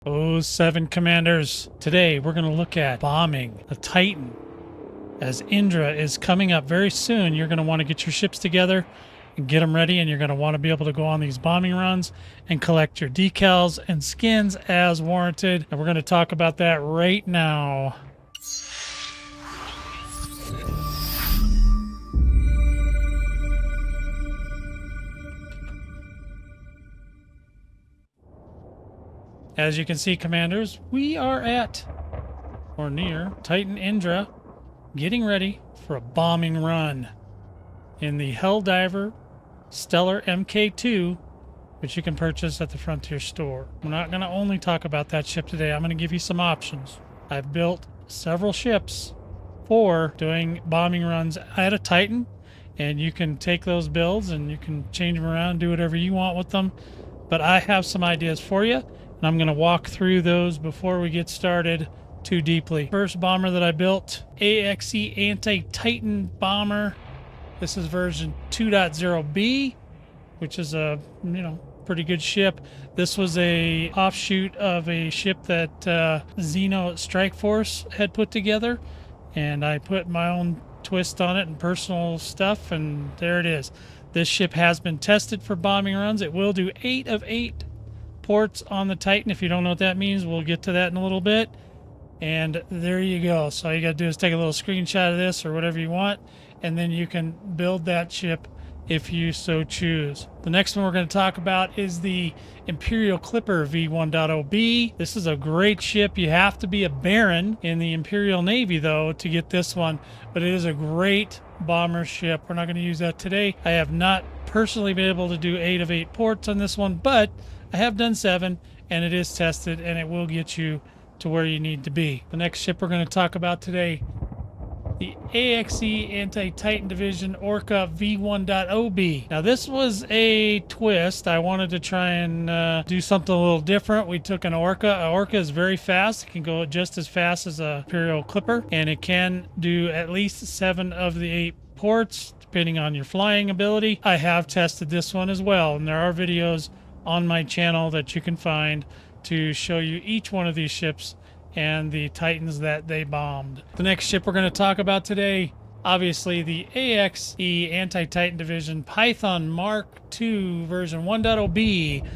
Oh, seven commanders. Today we're going to look at bombing the Titan. As Indra is coming up very soon, you're going to want to get your ships together and get them ready, and you're going to want to be able to go on these bombing runs and collect your decals and skins as warranted. And we're going to talk about that right now. As you can see, commanders, we are at or near Titan Indra, getting ready for a bombing run in the Helldiver Stellar MK2, which you can purchase at the Frontier store. We're not going to only talk about that ship today. I'm going to give you some options. I've built several ships for doing bombing runs at a Titan, and you can take those builds and you can change them around, do whatever you want with them. But I have some ideas for you, and I'm going to walk through those before we get started too deeply. First bomber that I built, AXE Anti-Titan Bomber. This is version 2.0B, which is a, pretty good ship. This was a offshoot of a ship that Xeno Strike Force had put together, and I put my own twist on it and personal stuff, and there it is. This ship has been tested for bombing runs. It will do 8 of 8 ports on the Titan. If you don't know what that means, we'll get to that in a little bit. And there you go. So all you got to do is take a little screenshot of this or whatever you want, and then you can build that ship if you so choose. The next one we're going to talk about is the Imperial Clipper V1.0B. This is a great ship. You have to be a Baron in the Imperial Navy, though, to get this one. But it is a great bomber ship. We're not going to use that today. I have not personally been able to do 8 of 8 ports on this one, but I have done 7, and it is tested, and it will get you to where you need to be. The next ship we're going to talk about today, the AXE Anti-Titan Division Orca V1.0B. Now this was a twist. I wanted to try and do something a little different. We took an Orca. An Orca is very fast. It can go just as fast as a Imperial Clipper, and it can do at least 7 of the 8 ports, depending on your flying ability. I have tested this one as well, and there are videos on my channel that you can find to show you each one of these ships and the Titans that they bombed. The next ship we're going to talk about today, obviously the AXE Anti-Titan Division Python Mark II version 1.0B.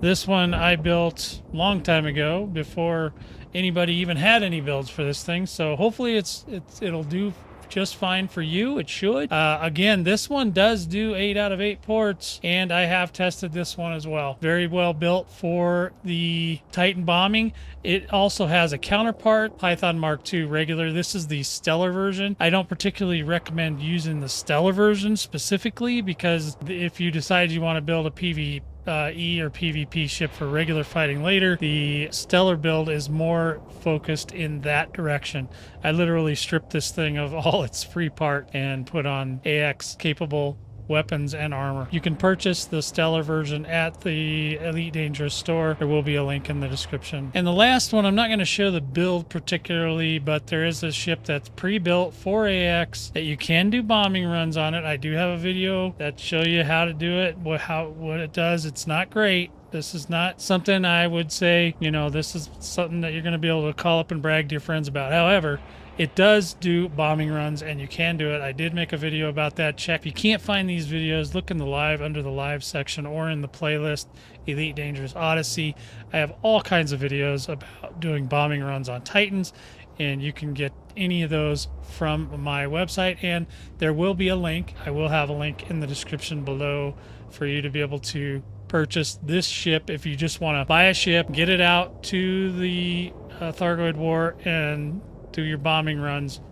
This one I built a long time ago, before anybody even had any builds for this thing, so hopefully it'll do just fine for you. It should. Again, this one does do 8 out of 8 ports, and I have tested this one as well. Very well built for the Titan bombing. It also has a counterpart, Python Mark II regular. This is the Stellar version. I don't particularly recommend using the Stellar version specifically, because if you decide you want to build a PvE or PvP ship for regular fighting later, the Stellar build is more focused in that direction. I literally stripped this thing of all its free part and put on AX capable weapons and armor. You can purchase the Stellar version at the Elite Dangerous store. There will be a link in the description. And the last one, I'm not going to show the build particularly, but there is a ship that's pre-built for AX that you can do bombing runs on it. I do have a video that show you how to do it, what it does. It's not great. This is not something I would say, this is something that you're going to be able to call up and brag to your friends about. However, it does do bombing runs, and you can do it. I did make a video about that. Check. If you can't find these videos, look in the live, under the live section, or in the playlist, Elite Dangerous Odyssey. I have all kinds of videos about doing bombing runs on Titans, and you can get any of those from my website, and there will be a link. I will have a link in the description below for you to be able to purchase this ship if you just want to buy a ship, get it out to the Thargoid War, and do your bombing runs.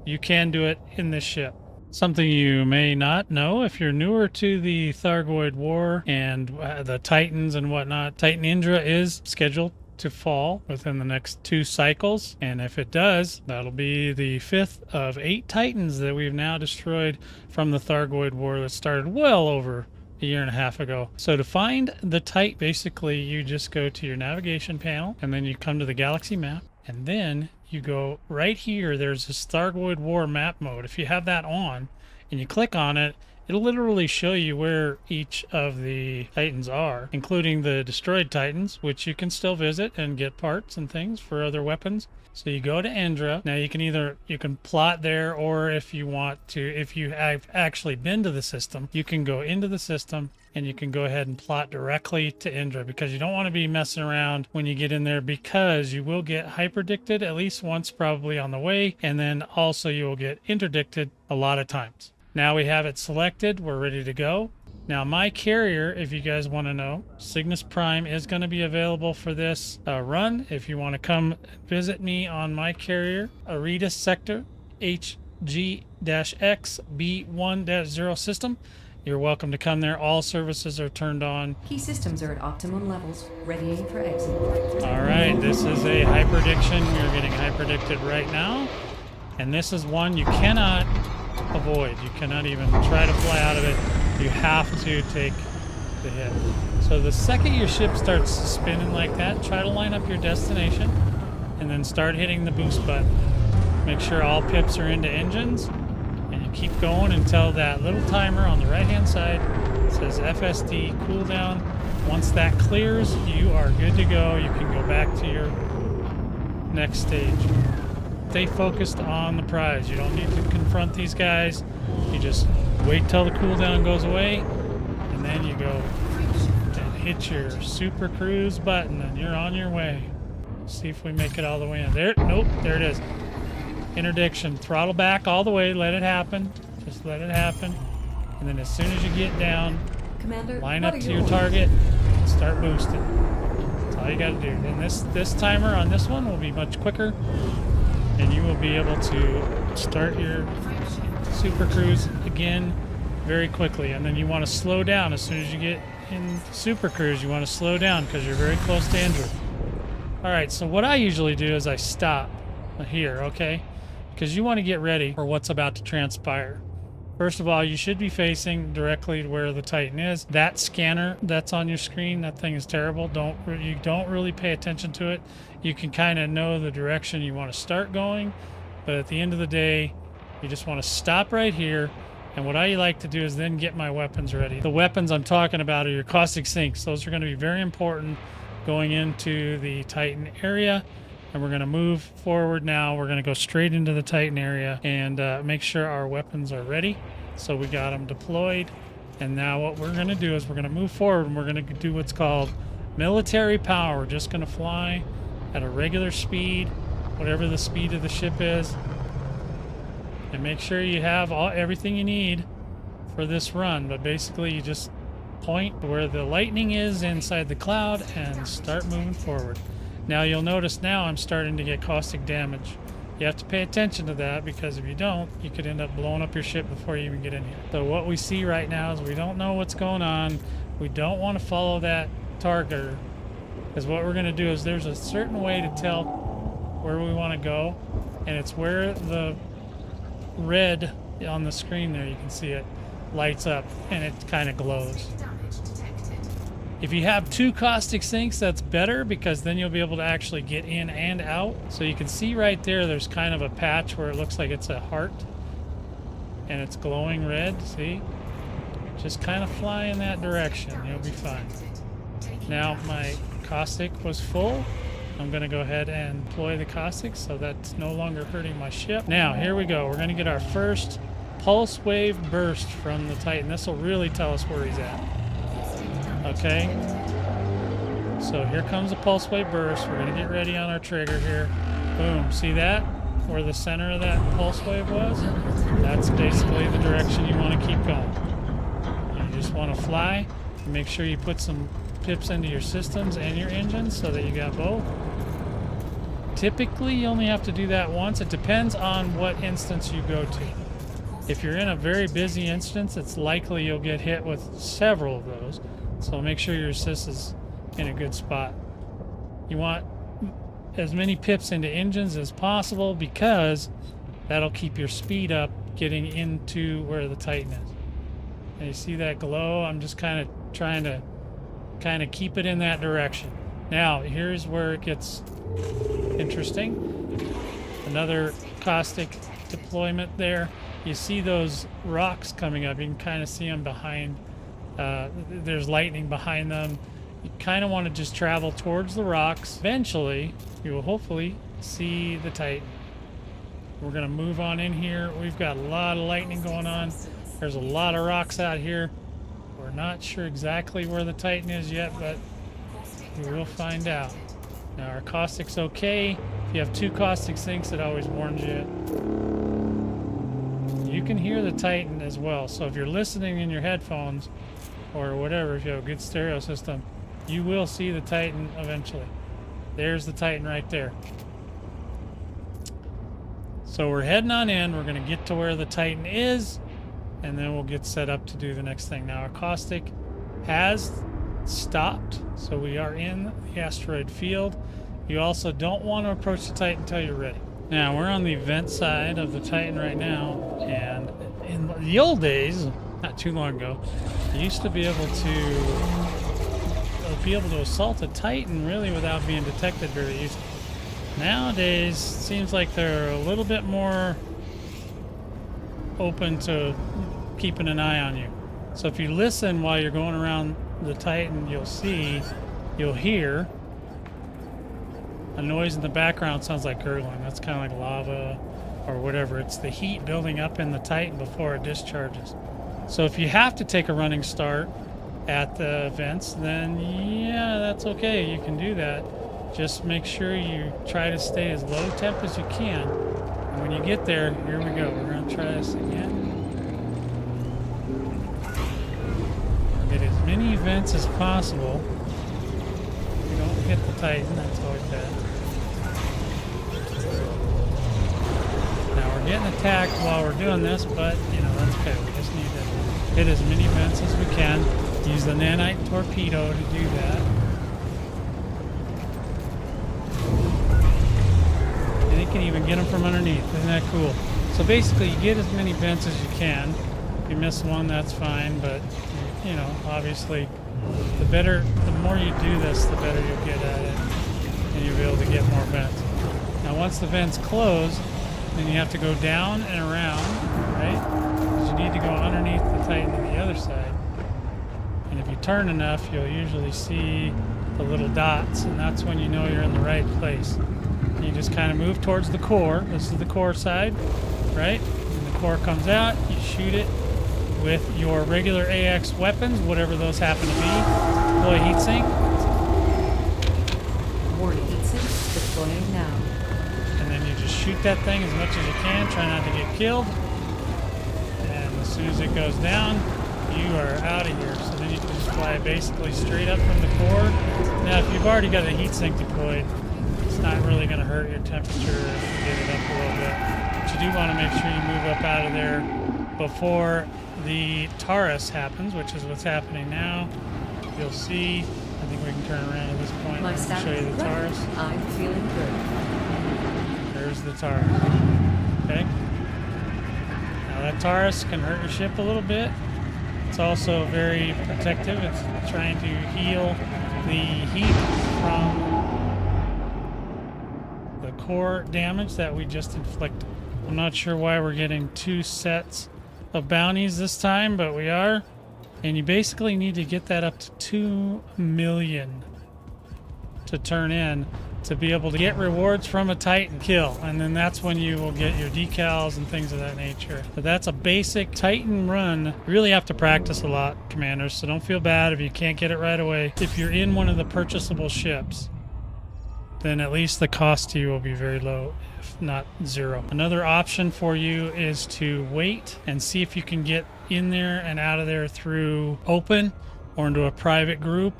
You can do it in this ship. Something you may not know if you're newer to the Thargoid War and the Titans and whatnot, Titan Indra is scheduled to fall within the next 2 cycles, and if it does, that'll be the 5th of 8 Titans that we've now destroyed from the Thargoid War that started well over a year and a half ago. So to find the Titan, basically you just go to your navigation panel, and then you come to the galaxy map, and then you go right here. There's this Thargoid War map mode. If you have that on and you click on it, It'll literally show you where each of the Titans are, including the destroyed Titans, which you can still visit and get parts and things for other weapons. So you go to Indra. Now you can plot there, or if you want to, if you have actually been to the system, you can go into the system and you can go ahead and plot directly to Indra, because you don't want to be messing around when you get in there, because you will get hyperdicted at least once probably on the way, and then also you will get interdicted a lot of times. Now we have it selected, we're ready to go. Now my carrier, if you guys want to know, Cygnus Prime is going to be available for this run. If you want to come visit me on my carrier, Aretas Sector HG-X B1-0 system, you're welcome to come there. All services are turned on. Key systems are at optimum levels, readying for exit. All right, this is a hyperdiction. You're getting hyperdicted right now. And this is one you cannot avoid. You cannot even try to fly out of it. You have to take the hit. So the second your ship starts spinning like that, try to line up your destination and then start hitting the boost button. Make sure all pips are into engines, and you keep going until that little timer on the right hand side says FSD cooldown. Once that clears, you are good to go. You can go back to your next stage. Stay focused on the prize. You don't need to confront these guys. You just wait till the cooldown goes away, and then you go and hit your super cruise button, and you're on your way. See if we make it all the way in. There, nope, there it is. Interdiction. Throttle back all the way. Let it happen. Just let it happen. And then as soon as you get down, Commander, line up to your target and start boosting. That's all you got to do. And this timer on this one will be much quicker, and you will be able to start your super cruise again very quickly. And then you want to slow down as soon as you get in super cruise. You want to slow down because you're very close to Indra. All right, so what I usually do is I stop here, okay? Because you want to get ready for what's about to transpire. First of all, you should be facing directly to where the Titan is. That scanner that's on your screen, that thing is terrible. You don't really pay attention to it. You can kind of know the direction you want to start going, but at the end of the day, you just want to stop right here. And what I like to do is then get my weapons ready. The weapons I'm talking about are your caustic sinks. Those are going to be very important going into the Titan area. And we're going to move forward now. We're going to go straight into the Titan area and make sure our weapons are ready. So we got them deployed. And now what we're going to do is we're going to move forward, and we're going to do what's called military power. We're just going to fly at a regular speed, whatever the speed of the ship is. And make sure you have everything you need for this run. But basically you just point where the lightning is inside the cloud and start moving forward. Now you'll notice now I'm starting to get caustic damage. You have to pay attention to that, because if you don't, you could end up blowing up your ship before you even get in here. So what we see right now is we don't know what's going on. We don't want to follow that target, because what we're going to do is there's a certain way to tell where we want to go, and it's where the red on the screen there, you can see it lights up and it kind of glows. If you have 2 caustic sinks, that's better, because then you'll be able to actually get in and out. So you can see right there, there's kind of a patch where it looks like it's a heart and it's glowing red. See? Just kind of fly in that direction. You'll be fine. Now my caustic was full. I'm going to go ahead and deploy the caustic so that's no longer hurting my ship. Now, here we go. We're going to get our first pulse wave burst from the Titan. This will really tell us where he's at. Okay? So here comes the pulse wave burst. We're going to get ready on our trigger here. Boom. See that? Where the center of that pulse wave was? That's basically the direction you want to keep going. You just want to fly and make sure you put some pips into your systems and your engines so that you got both. Typically, you only have to do that once. It depends on what instance you go to. If you're in a very busy instance, it's likely you'll get hit with several of those. So make sure your sys is in a good spot. You want as many pips into engines as possible, because that'll keep your speed up getting into where the Titan is. And you see that glow? I'm just kind of trying to keep it in that direction. Now, here's where it gets interesting. Another caustic deployment there. you see those rocks coming up. You can kind of see them behind. There's lightning behind them. You kind of want to just travel towards the rocks. Eventually, you will hopefully see the Titan. We're going to move on in here. We've got a lot of lightning going on. There's a lot of rocks out here. We're not sure exactly where the Titan is yet, but we will find out. Now, our caustic's okay. If you have 2 caustic sinks, it always warns you. You can hear the Titan as well. So if you're listening in your headphones or whatever, if you have a good stereo system, you will see the Titan eventually. There's the Titan right there. So we're heading on in. We're going to get to where the Titan is, and then we'll get set up to do the next thing. Now, our caustic has stopped, so we are in the asteroid field. You also don't want to approach the Titan until you're ready. Now, we're on the vent side of the Titan right now, and in the old days, not too long ago, you used to be able to assault a Titan really without being detected very easily. Nowadays, seems like they're a little bit more open to keeping an eye on you. So if you listen while you're going around the Titan, you'll hear a noise in the background. Sounds like gurgling. That's kind of like lava or whatever. It's the heat building up in the Titan before it discharges. So if you have to take a running start at the vents, then yeah, that's okay. You can do that. Just make sure you try to stay as low temp as you can. And when you get there, here we go. We're going to try this again. Get as many vents as possible. You don't hit the Titan, that's always bad. Now we're getting attacked while we're doing this, but you know, that's okay. We just need to hit as many vents as we can. Use the nanite torpedo to do that. And you can even get them from underneath. Isn't that cool? So basically, you get as many vents as you can. If you miss one, that's fine, but you know, obviously, the more you do this, the better you'll get at it, and you'll be able to get more vents. Now, once the vents close, then you have to go down and around, right? Because you need to go underneath the Titan to the other side. And if you turn enough, you'll usually see the little dots, and that's when you know you're in the right place. And you just kind of move towards the core. This is the core side, right? When the core comes out, you shoot it with your regular AX weapons, whatever those happen to be. Deploy heatsink. Warning, heatsink deploying now. And then you just shoot that thing as much as you can. Try not to get killed. And as soon as it goes down, you are out of here. So then you can just fly basically straight up from the core. Now, if you've already got a heatsink deployed, it's not really going to hurt your temperature if you get it up a little bit. But you do want to make sure you move up out of there before the Taurus happens, which is what's happening now. You'll see. I think we can turn around at this point and show you the Taurus. I'm feeling good. There's the Taurus. Okay. Now that Taurus can hurt your ship a little bit. It's also very protective. It's trying to heal the heat from the core damage that we just inflicted. I'm not sure why we're getting 2 sets of bounties this time, but we are. And you basically need to get that up to 2 million to turn in to be able to get rewards from a Titan kill. And then that's when you will get your decals and things of that nature. But that's a basic Titan run. You really have to practice a lot, commanders, so don't feel bad if you can't get it right away. If you're in one of the purchasable ships, then at least the cost to you will be very low, if not 0. Another option for you is to wait and see if you can get in there and out of there through open or into a private group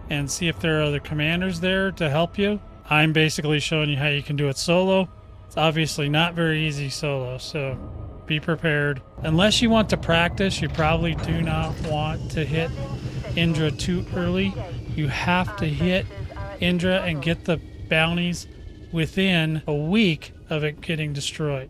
and see if there are other commanders there to help you. I'm basically showing you how you can do it solo. It's obviously not very easy solo, so be prepared. Unless you want to practice, you probably do not want to hit Indra too early. You have to hit Indra and get the bounties within a week of it getting destroyed.